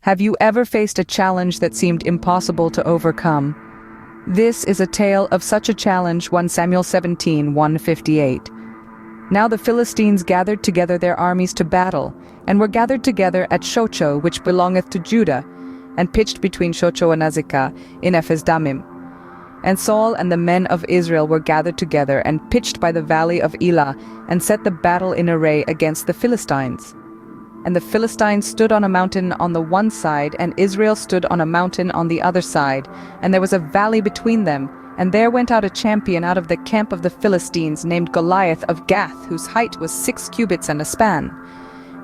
Have you ever faced a challenge that seemed impossible to overcome? This is a tale of such a challenge, 1 Samuel 17:158. Now the Philistines gathered together their armies to battle, and were gathered together at Shochoh, which belongeth to Judah, and pitched between Shochoh and Azekah in Ephes-dammim. And Saul and the men of Israel were gathered together, and pitched by the valley of Elah, and set the battle in array against the Philistines. And the Philistines stood on a mountain on the one side, and Israel stood on a mountain on the other side, and there was a valley between them. And there went out a champion out of the camp of the Philistines, named Goliath of Gath, whose height was 6 cubits and a span.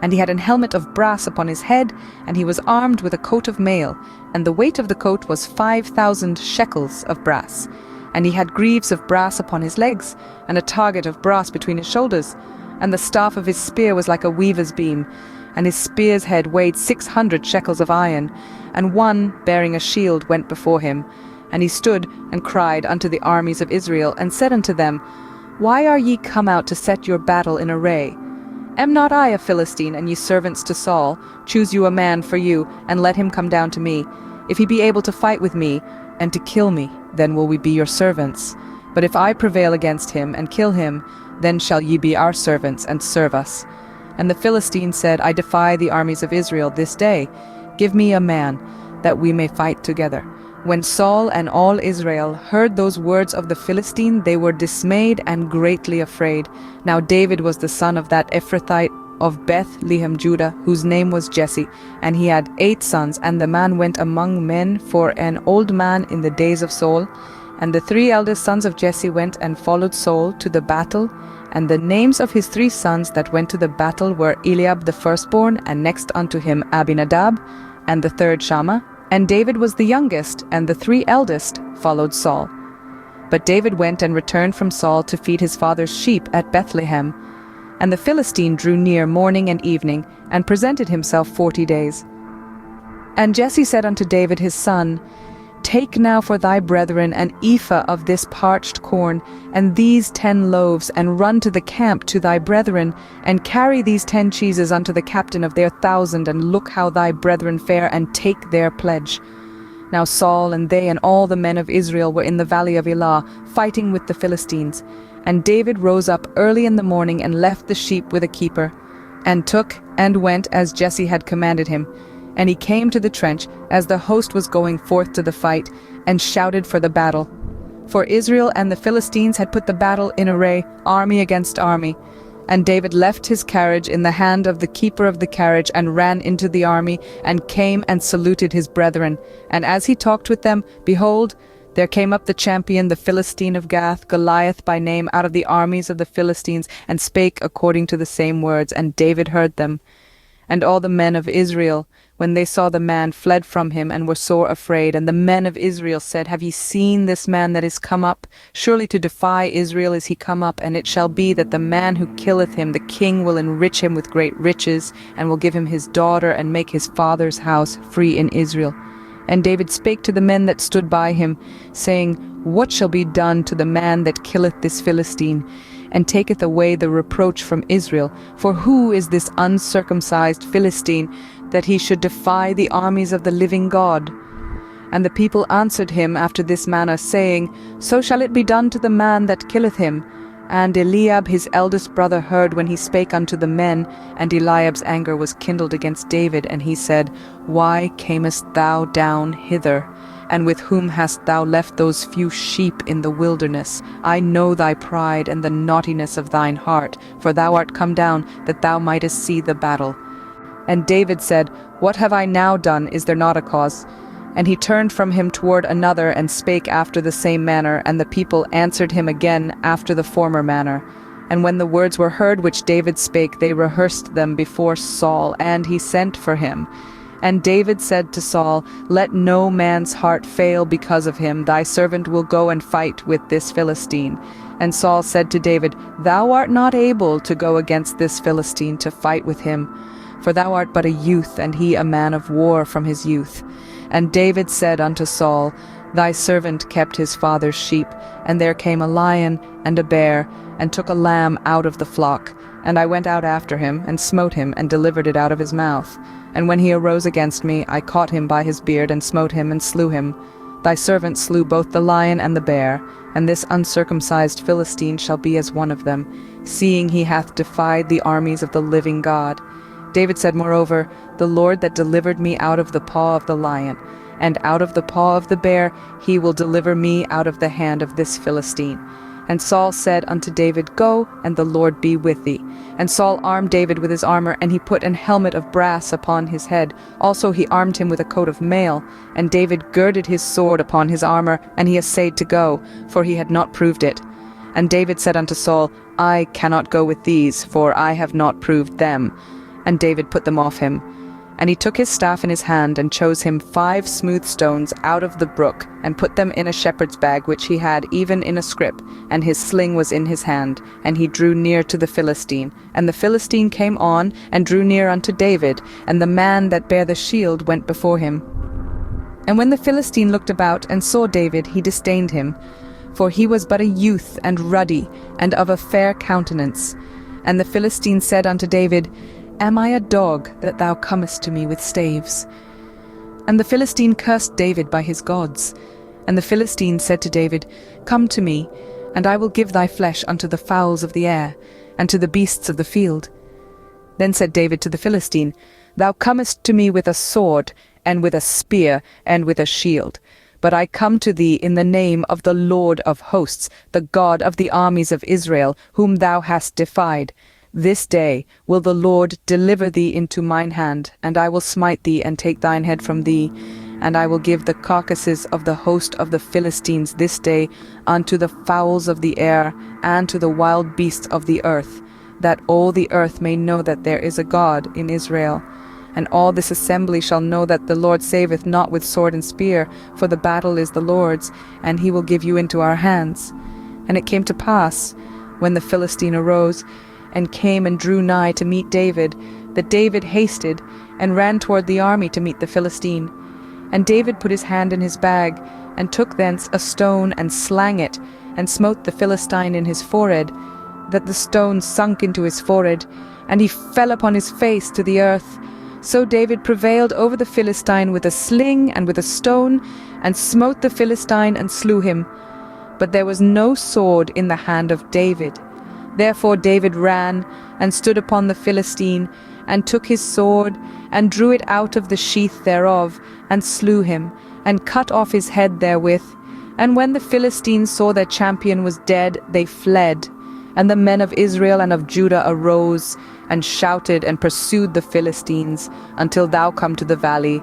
And he had an helmet of brass upon his head, and he was armed with a coat of mail, and the weight of the coat was 5,000 shekels of brass. And he had greaves of brass upon his legs, and a target of brass between his shoulders. And the staff of his spear was like a weaver's beam, and his spear's head weighed 600 shekels of iron. And one, bearing a shield, went before him. And he stood and cried unto the armies of Israel, and said unto them, Why are ye come out to set your battle in array? Am not I a Philistine, and ye servants to Saul? Choose you a man for you, and let him come down to me. If he be able to fight with me, and to kill me, then will we be your servants. But if I prevail against him, and kill him, then shall ye be our servants, and serve us. And the Philistine said, I defy the armies of Israel this day. Give me a man, that we may fight together. When Saul and all Israel heard those words of the Philistine, they were dismayed and greatly afraid. Now David was the son of that Ephrathite of Bethlehem, Judah, whose name was Jesse, and he had 8 sons, and the man went among men for an old man in the days of Saul. And the 3 eldest sons of Jesse went and followed Saul to the battle, and the names of his 3 sons that went to the battle were Eliab the firstborn, and next unto him Abinadab, and the 3rd Shammah. And David was the youngest, and the 3 eldest followed Saul. But David went and returned from Saul to feed his father's sheep at Bethlehem. And the Philistine drew near morning and evening, and presented himself 40 days. And Jesse said unto David his son, Take now for thy brethren an ephah of this parched corn, and these 10 loaves, and run to the camp to thy brethren, and carry these 10 cheeses unto the captain of their 1,000, and look how thy brethren fare, and take their pledge. Now Saul and they and all the men of Israel were in the valley of Elah, fighting with the Philistines. And David rose up early in the morning, and left the sheep with a keeper, and took and went as Jesse had commanded him. And he came to the trench as the host was going forth to the fight, and shouted for the battle. For Israel and the Philistines had put the battle in array, army against army. And David left his carriage in the hand of the keeper of the carriage, and ran into the army, and came and saluted his brethren. And as he talked with them, behold, there came up the champion, the Philistine of Gath, Goliath by name, out of the armies of the Philistines, and spake according to the same words, and David heard them. And all the men of Israel, when they saw the man, fled from him, and were sore afraid. And the men of Israel said, Have ye seen this man that is come up? Surely to defy Israel is he come up. And it shall be that the man who killeth him, the king will enrich him with great riches, and will give him his daughter, and make his father's house free in Israel. And David spake to the men that stood by him, saying, What shall be done to the man that killeth this Philistine, and taketh away the reproach from Israel? For who is this uncircumcised Philistine, that he should defy the armies of the living God? And the people answered him after this manner, saying, So shall it be done to the man that killeth him. And Eliab his eldest brother heard when he spake unto the men, and Eliab's anger was kindled against David, and he said, Why camest thou down hither? And with whom hast thou left those few sheep in the wilderness? I know thy pride and the naughtiness of thine heart, for thou art come down that thou mightest see the battle. And David said, What have I now done? Is there not a cause? And he turned from him toward another, and spake after the same manner, and the people answered him again after the former manner. And when the words were heard which David spake, they rehearsed them before Saul, and he sent for him. And David said to Saul, Let no man's heart fail because of him. Thy servant will go and fight with this Philistine. And Saul said to David, Thou art not able to go against this Philistine to fight with him, for thou art but a youth, and he a man of war from his youth. And David said unto Saul, Thy servant kept his father's sheep, and there came a lion and a bear, and took a lamb out of the flock, And I went out after him, and smote him, and delivered it out of his mouth. And when he arose against me, I caught him by his beard, and smote him, and slew him. Thy servant slew both the lion and the bear, and this uncircumcised Philistine shall be as one of them, seeing he hath defied the armies of the living God. David said moreover, The Lord that delivered me out of the paw of the lion, and out of the paw of the bear, he will deliver me out of the hand of this Philistine. And Saul said unto David, Go, and the Lord be with thee. And Saul armed David with his armor, and he put an helmet of brass upon his head. Also he armed him with a coat of mail. And David girded his sword upon his armor, and he essayed to go, for he had not proved it. And David said unto Saul, I cannot go with these, for I have not proved them. And David put them off him. And he took his staff in his hand, and chose him 5 smooth stones out of the brook, and put them in a shepherd's bag which he had, even in a scrip, and his sling was in his hand. And he drew near to the Philistine. And the Philistine came on, and drew near unto David, and the man that bare the shield went before him. And when the Philistine looked about, and saw David, he disdained him, for he was but a youth, and ruddy, and of a fair countenance. And the Philistine said unto David, Am I a dog that thou comest to me with staves? And the Philistine cursed David by his gods. And the Philistine said to David, Come to me, and I will give thy flesh unto the fowls of the air, and to the beasts of the field. Then said David to the Philistine, Thou comest to me with a sword, and with a spear, and with a shield. But I come to thee in the name of the Lord of hosts, the God of the armies of Israel, whom thou hast defied. This day will the Lord deliver thee into mine hand, and I will smite thee, and take thine head from thee. And I will give the carcasses of the host of the Philistines this day unto the fowls of the air, and to the wild beasts of the earth, that all the earth may know that there is a God in Israel. And all this assembly shall know that the Lord saveth not with sword and spear, for the battle is the Lord's, and he will give you into our hands. And it came to pass, when the Philistine arose, and came and drew nigh to meet David, that David hasted, and ran toward the army to meet the Philistine. And David put his hand in his bag, and took thence a stone, and slang it, and smote the Philistine in his forehead, that the stone sunk into his forehead, and he fell upon his face to the earth. So David prevailed over the Philistine with a sling and with a stone, and smote the Philistine and slew him. But there was no sword in the hand of David. Therefore David ran, and stood upon the Philistine, and took his sword, and drew it out of the sheath thereof, and slew him, and cut off his head therewith. And when the Philistines saw their champion was dead, they fled. And the men of Israel and of Judah arose, and shouted, and pursued the Philistines, until thou come to the valley,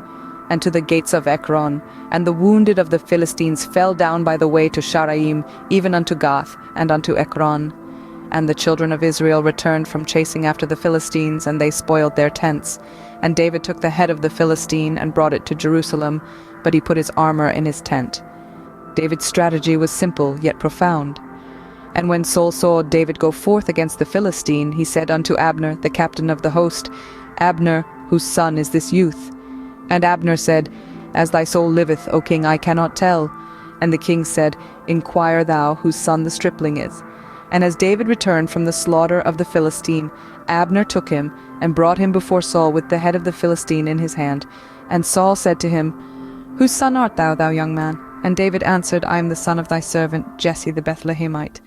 and to the gates of Ekron. And the wounded of the Philistines fell down by the way to Sharaim, even unto Gath, and unto Ekron. And the children of Israel returned from chasing after the Philistines, and they spoiled their tents. And David took the head of the Philistine, and brought it to Jerusalem, but he put his armor in his tent. David's strategy was simple, yet profound. And when Saul saw David go forth against the Philistine, he said unto Abner, the captain of the host, Abner, whose son is this youth? And Abner said, As thy soul liveth, O king, I cannot tell. And the king said, Inquire thou whose son the stripling is. And as David returned from the slaughter of the Philistine, Abner took him, and brought him before Saul with the head of the Philistine in his hand. And Saul said to him, Whose son art thou, thou young man? And David answered, I am the son of thy servant Jesse the Bethlehemite.